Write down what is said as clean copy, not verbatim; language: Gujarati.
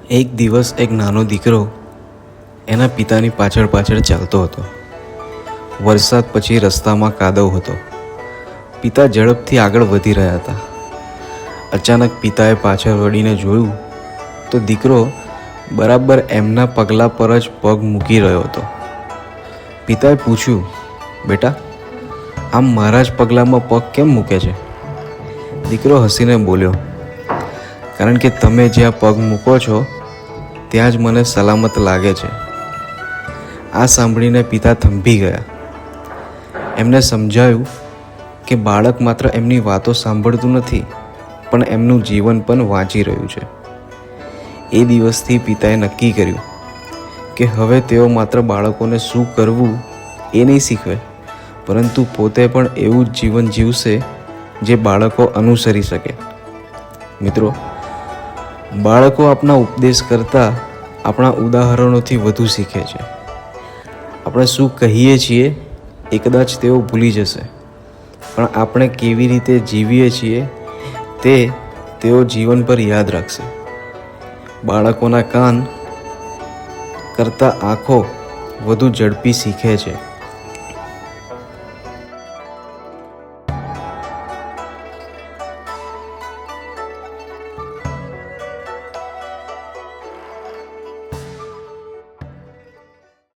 એક દિવસ એક નાનો દીકરો એના પિતાની પાછળ ચાલતો હતો. વરસાદ પછી રસ્તામાં કાદવ હતો. પિતા ઝડપથી આગળ વધી રહ્યા હતા. અચાનક પિતાએ પાછળ વળીને જોયું તો દીકરો બરાબર એમના પગલા પર જ પગ મૂકી રહ્યો હતો. પિતાએ પૂછ્યું, બેટા, આમ મારા જ પગલામાં પગ કેમ મૂકે છે? દીકરો હસીને બોલ્યો, કારણ કે તમે જ્યાં પગ મૂકો છો ત્યાં જ મને સલામત લાગે છે. આ સાંભળીને પિતા થંભી ગયા. એમને સમજાયું કે બાળક માત્ર એમની વાતો સાંભળતું નથી, પણ એમનું જીવન પણ વાંચી રહ્યું છે. એ દિવસથી પિતાએ નક્કી કર્યું કે હવે તેઓ માત્ર બાળકોને શું કરવું એ નહીં શીખવે, પરંતુ પોતે પણ એવું જ જીવન જીવશે જે બાળકો અનુસરી શકે. મિત્રો, બાળકો આપણા ઉપદેશ કરતાં આપણા ઉદાહરણોથી વધુ શીખે છે. આપણે શું કહીએ છીએ એ કદાચ તેઓ ભૂલી જશે, પણ આપણે કેવી રીતે જીવીએ છીએ તે તેઓ જીવન પર યાદ રાખશે. બાળકોના કાન કરતાં આંખો વધુ ઝડપી શીખે છે.